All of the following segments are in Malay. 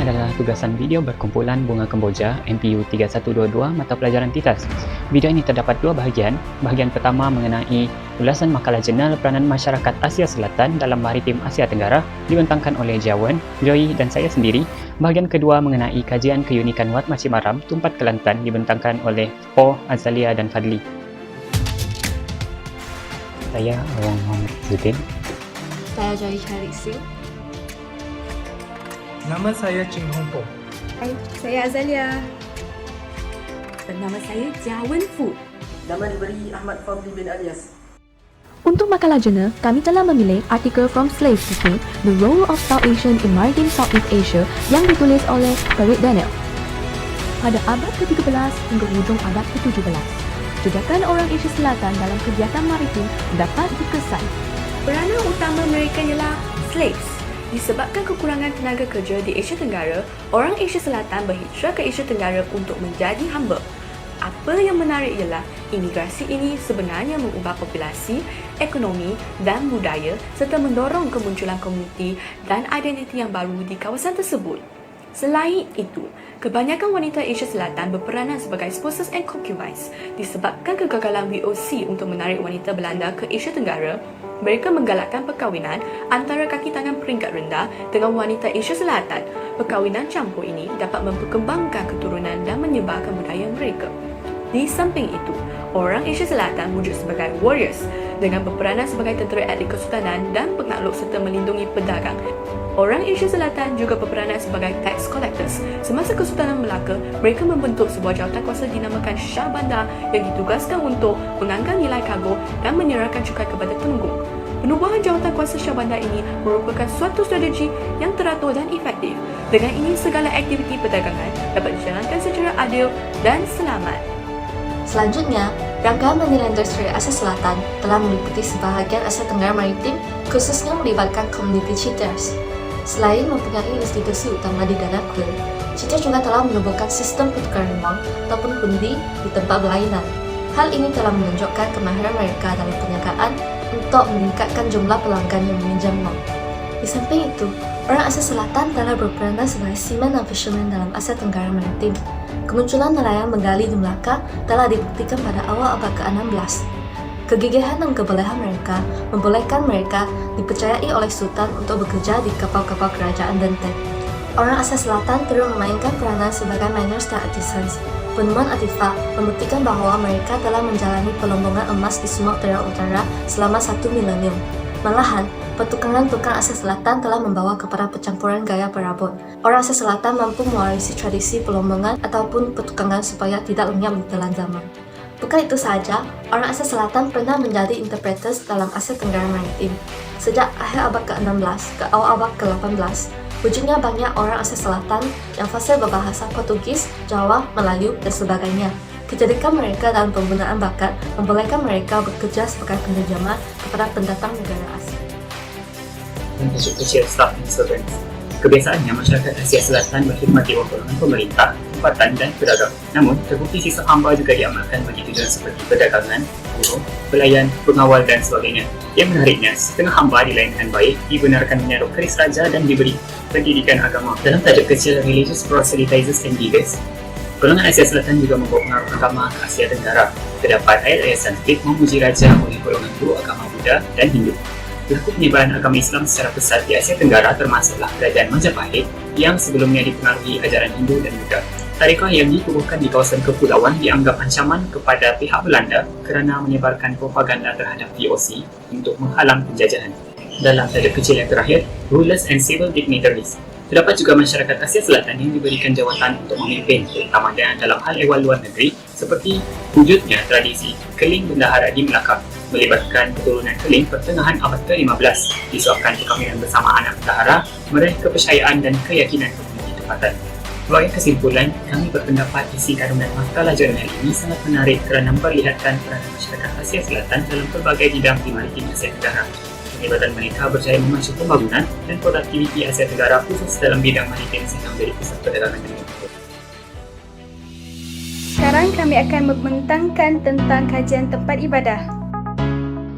adalah tugasan video berkumpulan Bunga Kemboja MPU 3122 mata pelajaran TITAS. Video ini terdapat dua bahagian. Bahagian pertama mengenai ulasan makalah jurnal peranan masyarakat Asia Selatan dalam Maritim Asia Tenggara dibentangkan oleh Jawan, Joy dan saya sendiri. Bahagian kedua mengenai kajian keunikan Wat Macimaram, Tumpat Kelantan dibentangkan oleh Po, Azalia dan Fadli. Saya Awang Muhammad Zudin. Saya Joy Chariksi. Nama saya Ching Hong Po. Hai, saya Azalia. Dan nama saya Jawan Fu. Nama diberi Ahmad Fadli bin Alias. Untuk makalah jurnal, kami telah memilih artikel From Slave Shipping, The Role of South Asian in Maritime Southeast Asia yang ditulis oleh Farid Daniel. Pada abad ke-13 hingga hujung abad ke-17, jejakan orang Asia Selatan dalam kegiatan maritim dapat dikesan. Peranan utama mereka ialah slaves. Disebabkan kekurangan tenaga kerja di Asia Tenggara, orang Asia Selatan berhijrah ke Asia Tenggara untuk menjadi hamba. Apa yang menarik ialah imigrasi ini sebenarnya mengubah populasi, ekonomi dan budaya serta mendorong kemunculan komuniti dan identiti yang baru di kawasan tersebut. Selain itu, kebanyakan wanita Asia Selatan berperanan sebagai spouses and concubines. Disebabkan kegagalan VOC untuk menarik wanita Belanda ke Asia Tenggara, mereka menggalakkan perkahwinan antara kaki tangan peringkat rendah dengan wanita Asia Selatan. Perkahwinan campur ini dapat memperkembangkan keturunan dan menyebarkan budaya mereka. Di samping itu, orang Asia Selatan wujud sebagai warriors dengan berperanan sebagai tentera etnik kesultanan dan penakluk serta melindungi pedagang. Orang Asia Selatan juga berperanan sebagai tax collectors. Semasa Kesultanan Melaka, mereka membentuk sebuah jawatan kuasa dinamakan Shah Bandar yang ditugaskan untuk mengangkat nilai kargo dan menyerahkan cukai kepada penunggung. Penubuhan jawatan kuasa Shah Bandar ini merupakan suatu strategi yang teratur dan efektif. Dengan ini, segala aktiviti perdagangan dapat dijalankan secara adil dan selamat. Selanjutnya, rangkaian menilai industri Asia Selatan telah meliputi sebahagian Asia Tenggara Maritim, khususnya melibatkan komuniti cheaters. Selain mempunyai institusi utama di Dana Kuil, cheaters juga telah menubuhkan sistem pertukaran wang ataupun hundi di tempat berlainan. Hal ini telah menunjukkan kemahiran mereka dalam perniagaan untuk meningkatkan jumlah pelanggan yang meminjam wang. Di samping itu, orang Asia Selatan telah berperanan sebagai seaman dan fisherman dalam Asia Tenggara Maritim. Kemunculan nelayan menggali di Melaka telah dibuktikan pada awal abad ke-16. Kegigihan dan kebolehan mereka membolehkan mereka dipercayai oleh Sultan untuk bekerja di kapal-kapal kerajaan Benteng. Orang Asia Selatan turut memainkan peranan sebagai miners dan artisans. Penemuan artifak membuktikan bahawa mereka telah menjalani pelombongan emas di Sumatera Utara selama 1 milenium. Malahan, pertukaran tukang Asia Selatan telah membawa kepada pencampuran gaya perabot. Orang Asia Selatan mampu mewarisi tradisi pelombongan ataupun pertukangan supaya tidak lenyap di telan zaman. Bukan itu sahaja, orang Asia Selatan pernah menjadi interpreters dalam Asia Tenggara Maritim. Sejak akhir abad ke-16 ke awal abad ke-18, wujudnya banyak orang Asia Selatan yang fasih berbahasa Portugis, Jawa, Melayu, dan sebagainya. Kecerdikan mereka dalam penggunaan bakat membolehkan mereka bekerja sebagai penerjemah kepada pendatang negara asing. Untuk kecil staff and servants. Kebiasaannya, masyarakat Asia Selatan berkhidmat di bawah golongan pemerintah, tempatan dan pedagang. Namun, terbukti sistem hamba juga diamalkan bagi tujuan seperti perdagangan, buruh, pelayan, pengawal dan sebagainya. Yang menariknya, setengah hamba dilayankan baik, dibenarkan menyaruk keris raja dan diberi pendidikan agama. Dalam tajuk kecil Religious Proselytizers and Beggars, golongan Asia Selatan juga membawa pengaruh agama ke Asia Tenggara. Terdapat ayat-ayat Sanskrit memuji raja oleh golongan guru agama Buddha dan Hindu. Berlaku penyebaran agama Islam secara besar di Asia Tenggara termasuklah kerajaan Majapahit yang sebelumnya dipengaruhi ajaran Hindu dan Buddha. Tarekat yang dikukuhkan di kawasan kepulauan dianggap ancaman kepada pihak Belanda kerana menyebarkan propaganda terhadap VOC untuk menghalang penjajahan. Dalam tajuk kecil yang terakhir, Rulers and Civil Dignitaries, terdapat juga masyarakat Asia Selatan yang diberikan jawatan untuk memimpin, terutama dalam hal ehwal luar negeri, seperti wujudnya tradisi keling bendahara di Melaka, melibatkan keturunan keling pertengahan abad ke-15, disuapkan perkahwinan bersama anak bendahara, meraih kepercayaan dan keyakinan komuniti tempatan. Sebagai kesimpulan, kami berpendapat isi kandungan makalah jurnal ini sangat menarik kerana memperlihatkan peranan masyarakat Asia Selatan dalam pelbagai bidang di maritim Asia Tenggara. Keterlibatan mereka berjaya memacu pembangunan dan produktiviti Asia Tenggara khusus dalam bidang maritim sehingga menjadi pusat perdagangan dunia. Sekarang kami akan membentangkan tentang kajian tempat ibadah.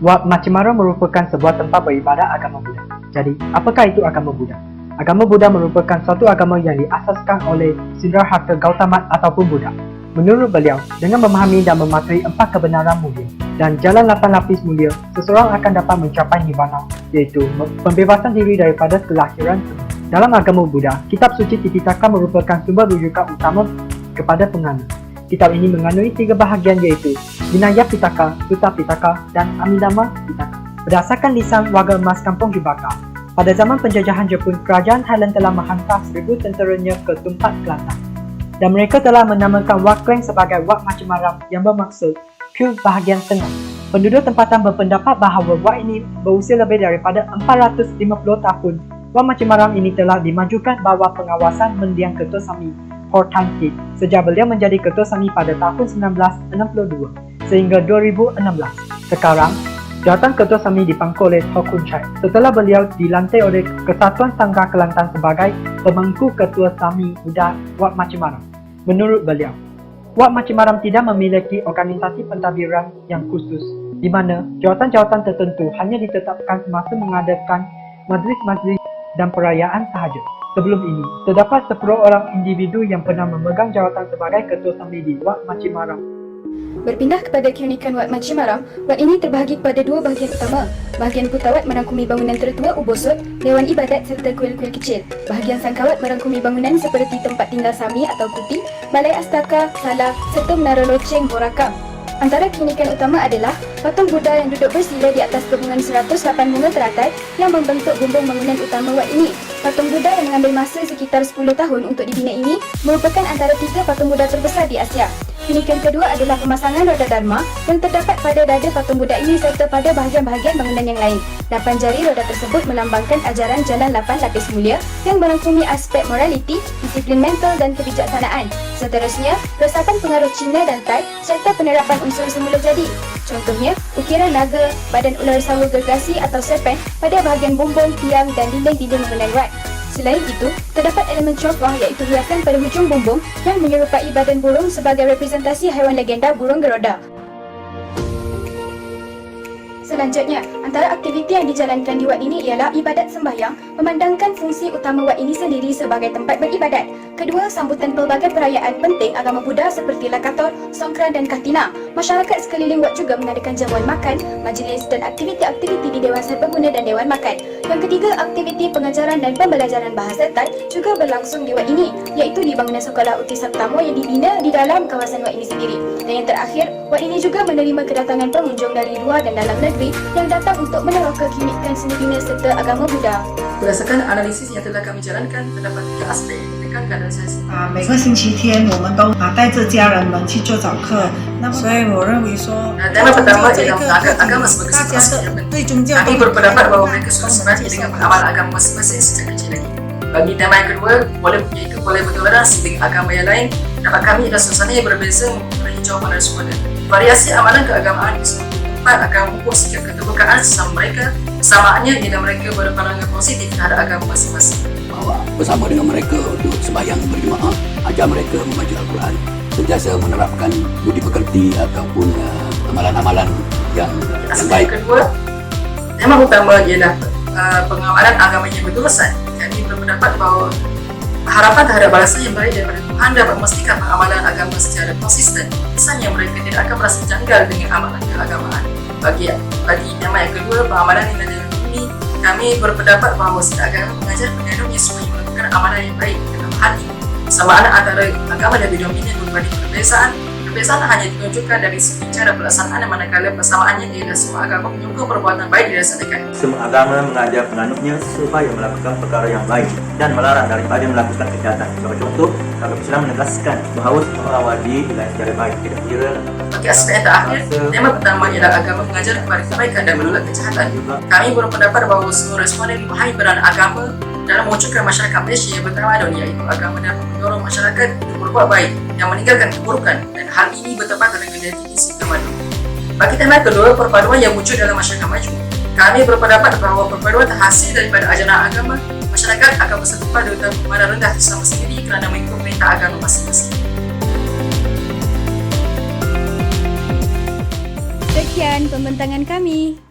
Wat Macimaram merupakan sebuah tempat beribadah agama Buddha. Jadi, apakah itu agama Buddha? Agama Buddha merupakan suatu agama yang diasaskan oleh Siddhartha Gautama ataupun Buddha. Menurut beliau, dengan memahami dan mematuhi 4 kebenaran mulia dan jalan 8 lapis mulia, seseorang akan dapat mencapai nirvana, iaitu pembebasan diri daripada kelahiran semula. Dalam agama Buddha, kitab suci Tipitaka merupakan sumber rujukan utama kepada penganut. Kitab ini mengandungi 3 bahagian iaitu Vinaya Pitaka, Sutta Pitaka dan Amidama Pitaka. Berdasarkan lisan warga emas kampung dibakar. Pada zaman penjajahan Jepun, kerajaan Thailand telah menghantar 1000 tenteranya ke tempat Kelantan. Dan mereka telah menamakan Wat Kleng sebagai Wat Macimaram yang bermaksud Kul bahagian tengah. Penduduk tempatan berpendapat bahawa Wat ini berusia lebih daripada 450 tahun. Wat Macimaram ini telah dimajukan bawah pengawasan Mendiang Ketua Sami Hortan Kit sejak beliau menjadi Ketua Sami pada tahun 1962 sehingga 2016. Sekarang, jawatan Ketua Sami dipangku oleh Tokun Chai setelah beliau dilantik oleh Kesatuan Sangga Kelantan sebagai Pemangku Ketua Sami Buddha Wat Macimaram. Menurut beliau, Wat Macimaram tidak memiliki organisasi pentadbiran yang khusus di mana jawatan-jawatan tertentu hanya ditetapkan semasa mengadakan majlis-majlis dan perayaan sahaja. Sebelum ini, terdapat 10 orang individu yang pernah memegang jawatan sebagai Ketua Sami di Wat Macimaram. Berpindah kepada keunikan Wat Macimaram, Wat ini terbahagi kepada 2 bahagian utama. Bahagian Putawat merangkumi bangunan tertua Ubosot, Dewan Ibadat serta kuil-kuil kecil. Bahagian Sangkawat merangkumi bangunan seperti tempat tinggal Sami atau Kuti, Balai Astaka, Salah serta Menara Loceng Borakam. Antara keunikan utama adalah patung Buddha yang duduk bersila di atas gabungan 108 bunga teratai yang membentuk bumbung bangunan utama Wat ini. Patung Buddha yang mengambil masa sekitar 10 tahun untuk dibina ini merupakan antara 3 patung Buddha terbesar di Asia. Keunikan kedua adalah pemasangan roda Dharma yang terdapat pada dada patung Buddha ini serta pada bahagian-bahagian bangunan yang lain. 8 jari roda tersebut melambangkan ajaran jalan 8 lapis mulia yang merangkumi aspek moraliti, disiplin mental dan kebijaksanaan. Seterusnya, resapan pengaruh Cina dan Thai serta penerapan unsur semula jadi. Contohnya, ukiran naga, badan ular sawo gergasi atau serpen pada bahagian bumbung, tiang dan dinding-dinding bangunan Wat. Selain itu, terdapat elemen coklah iaitu hiasan pada hujung bumbung yang menyerupai badan burung sebagai representasi haiwan legenda burung geroda. Selanjutnya, antara aktiviti yang dijalankan di Wat ini ialah ibadat sembahyang, memandangkan fungsi utama Wat ini sendiri sebagai tempat beribadat. Kedua, sambutan pelbagai perayaan penting agama Buddha seperti Lakator, Songkran dan Katina. Masyarakat sekeliling Wat juga mengadakan jamuan makan, majlis dan aktiviti-aktiviti di Dewan Serbaguna dan Dewan Makan. Yang ketiga, aktiviti pengajaran dan pembelajaran bahasa Thai juga berlangsung di Wat ini, iaitu di bangunan sekolah Uti Saptamo yang dibina di dalam kawasan Wat ini sendiri. Dan yang terakhir, Wat ini juga menerima kedatangan pengunjung dari luar dan dalam negeri yang datang untuk meneroka keunikan seni bina serta agama Buddha. Berdasarkan analisis yang telah kami jalankan, terdapat 3 aspek yang ditekankan dan saya 每个星期天我们都带着家人们去做早课，所以我认为说， tema pertama ialah menganggap agama sebagai sesuatu yang penting. Kami berpendapat bahawa mereka sudah sebenarnya dengan mengamal agama masing-masing sejak kecil lagi. Bagi tema yang kedua, iaitu boleh bertoleransi dengan agama yang lain, dapat kami adalah suasana yang berbeza mempunyai jawaban dari semua. Variasi amalan keagamaan di semua tempat akan mengukur sikap keterbukaan sesama mereka. Kesamaannya ialah mereka berpandangan positif terhadap agama masing-masing. Bahawa bersama dengan mereka untuk sembahyang berjemaah, ajar mereka membaca Al-Quran, sentiasa menerapkan budi pekerti ataupun amalan-amalan yang baik. Yang kedua, tema utama ialah pengamalan agama yang berdosa. Kami berpendapat bahawa harapan terhadap balasan yang baik daripada Tuhan dapat memastikan pengamalan agama secara konsisten. Misalnya mereka tidak akan merasa janggal dengan amalan keagamaan. Bagi tema yang kedua, pengamalan yang ada ini, kami berpendapat bahawa setiap agama mengajar penganutnya supaya melakukan amalan yang baik dalam hal ini. Persamaan antara agama dan bidang ini berbanding perbezaan. Perbezaan hanya ditunjukkan dari segi cara pelaksanaan, manakala persamaannya ialah semua agama menyokong perbuatan baik dilaksanakan. Semua agama mengajar penganutnya supaya melakukan perkara yang baik dan melarang daripada melakukan kejahatan. Sebagai contoh, agama Islam menegaskan bahawa semua orang wajib dengan secara baik, tidak kira. Bagi aspek yang terakhir, tema pertama ialah agama mengajar kepada kebaikan dan menolak kejahatan. Kami berpendapat bahawa semua responden memahami peran agama dalam mewujudkan masyarakat Malaysia yang bertamadun, iaitu agama dapat mendorong masyarakat untuk berbuat baik yang meninggalkan keburukan, dan hal ini bertepatan dengan definisi tamadun. Bagi tema kedua, perpaduan yang wujud dalam masyarakat maju. Kami berpendapat bahawa perpaduan terhasil daripada ajaran agama. Masyarakat akan bersatu padu dan memandang rendah sesama sendiri kerana mengikut perintah agama masing-masing. Sekian pembentangan kami.